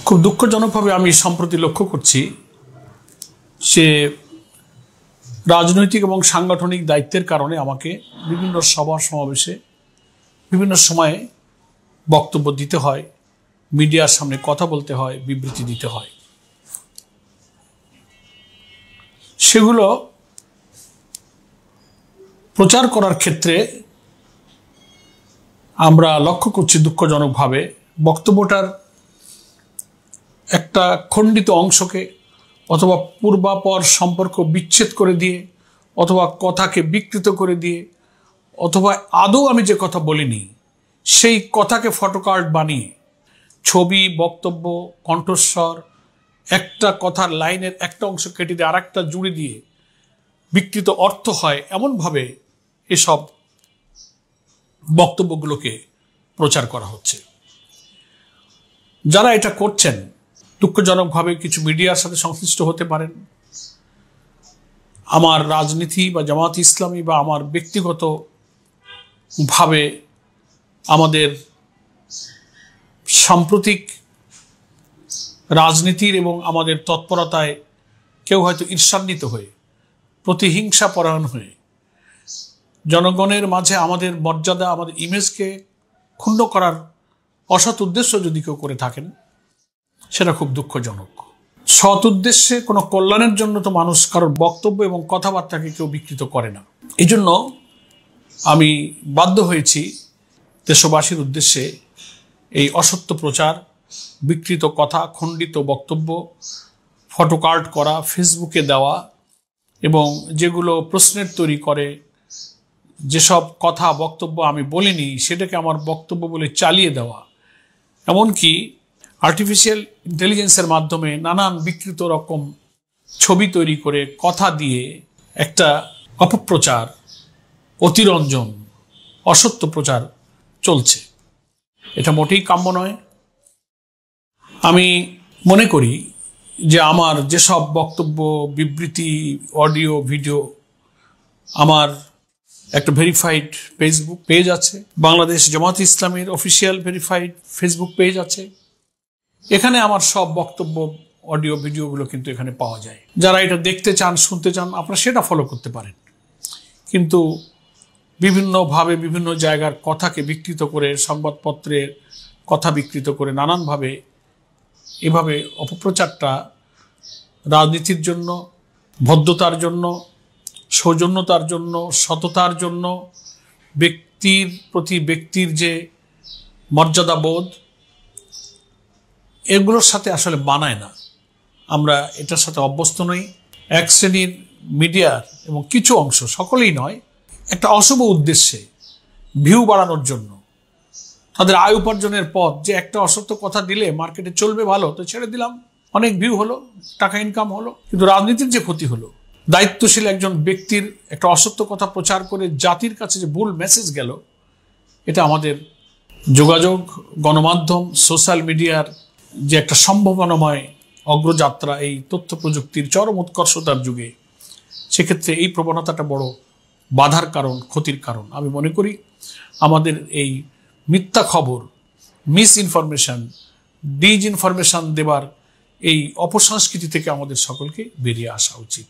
খুব দুঃখজনকভাবে আমি সম্প্রতি লক্ষ্য করছি যে রাজনৈতিক এবং সাংগঠনিক দায়িত্বের কারণে আমাকে বিভিন্ন সভা সমাবেশে বিভিন্ন সময়ে বক্তব্য দিতে হয়, মিডিয়ার সামনে কথা বলতে হয়, বিবৃতি দিতে হয়। সেগুলো প্রচার করার ক্ষেত্রে আমরা লক্ষ্য করছি দুঃখজনকভাবে বক্তব্যটার একটা খণ্ডিত অংশকে অথবা পূর্বাপর সম্পর্ক বিচ্ছেদ করে দিয়ে অথবা কথাকে বিকৃত করে দিয়ে অথবা আদৌ আমি যে কথা বলিনি সেই কথাকে ফটোকার্ড বানিয়ে ছবি, বক্তব্য, কণ্ঠস্বর, একটা কথার লাইনের একটা অংশ কেটে দিয়ে আরেকটা জুড়ে দিয়ে বিকৃত অর্থ হয় এমনভাবে এসব বক্তব্যগুলোকে প্রচার করা হচ্ছে। যারা এটা করছেন দুঃখজনকভাবে কিছু মিডিয়ার সাথে সংশ্লিষ্ট হতে পারেন। আমার রাজনীতি বা জামাত ইসলামী বা আমার ব্যক্তিগতভাবে আমাদের সাম্প্রতিক রাজনীতির এবং আমাদের তৎপরতায় কেউ হয়তো ঈর্ষান্বিত হয়ে প্রতিহিংসা পরায়ণ হয়ে জনগণের মাঝে আমাদের মর্যাদা, আমাদের ইমেজকে ক্ষুণ্ণ করার অসৎ উদ্দেশ্য যদি কেউ করে থাকেন সেটা খুব দুঃখজনক। সৎ উদ্দেশ্যে কোনো কল্যাণের জন্য তো মানুষ কারোর বক্তব্য এবং কথাবার্তাকে কেউ বিকৃত করে না। এই জন্য আমি বাধ্য হয়েছি দেশবাসীর উদ্দেশ্যে এই অসত্য প্রচার, বিকৃত কথা, খণ্ডিত বক্তব্য ফটোকার্ড করা, ফেসবুকে দেওয়া এবং যেগুলো প্রশ্নের তৈরি করে, যেসব কথা বক্তব্য আমি বলিনি সেটাকে আমার বক্তব্য বলে চালিয়ে দেওয়া, এমনকি আর্টিফিশিয়াল ইন্টেলিজেন্সের মাধ্যমে নানান বিকৃত রকম ছবি তৈরি করে কথা দিয়ে একটা অপপ্রচার, অতিরঞ্জন, অসত্য প্রচার চলছে। এটা মোটেই কাম্য নয়। আমি মনে করি যে আমার যেসব বক্তব্য, বিবৃতি, অডিও, ভিডিও, আমার একটা ভেরিফাইড ফেসবুক পেজ আছে, বাংলাদেশ জামাত ইসলামীর অফিসিয়াল ভেরিফাইড ফেসবুক পেজ আছে। এখানে আমার সব বক্তব্য, অডিও, ভিডিওগুলো কিন্তু এখানে পাওয়া যায়। যারা এটা দেখতে চান, শুনতে চান, আপনারা সেটা ফলো করতে পারেন। কিন্তু বিভিন্নভাবে বিভিন্ন জায়গার কথাকে বিকৃত করে, সংবাদপত্রের কথা বিকৃত করে নানানভাবে এভাবে অপপ্রচারটা রাজনীতির জন্য, ভদ্রতার জন্য, সৌজন্যতার জন্য, সততার জন্য, ব্যক্তির প্রতি ব্যক্তির যে মর্যাদাবোধ, এগুলোর সাথে আসলে মানায় না। আমরা এটার সাথে অভ্যস্ত নই। এক শ্রেণীর মিডিয়ার এবং কিছু অংশ, সকলেই নয়, একটা অশুভ উদ্দেশ্যে ভিউ বাড়ানোর জন্য, তাদের আয় উপার্জনের পথ, যে একটা অসত্য কথা দিলে মার্কেটে চলবে ভালো তো ছেড়ে দিলাম, অনেক ভিউ হলো, টাকা ইনকাম হলো, কিন্তু রাজনীতির যে ক্ষতি হলো, দায়িত্বশীল একজন ব্যক্তির একটা অসত্য কথা প্রচার করে জাতির কাছে যে ভুল মেসেজ গেল, এটা আমাদের যোগাযোগ, গণমাধ্যম, সোশ্যাল মিডিয়ার যে একটা সম্ভাবনাময় অগ্রযাত্রা, এই তথ্য প্রযুক্তির চরম উৎকর্ষতার যুগে, সেক্ষেত্রে এই প্রবণতাটা বড় বাধার কারণ, ক্ষতির কারণ। আমি মনে করি আমাদের এই মিথ্যা খবর, মিস ইনফরমেশন, ডিজ ইনফরমেশন দেবার এই অপসংস্কৃতি থেকে আমাদের সকলকে বেরিয়ে আসা উচিত।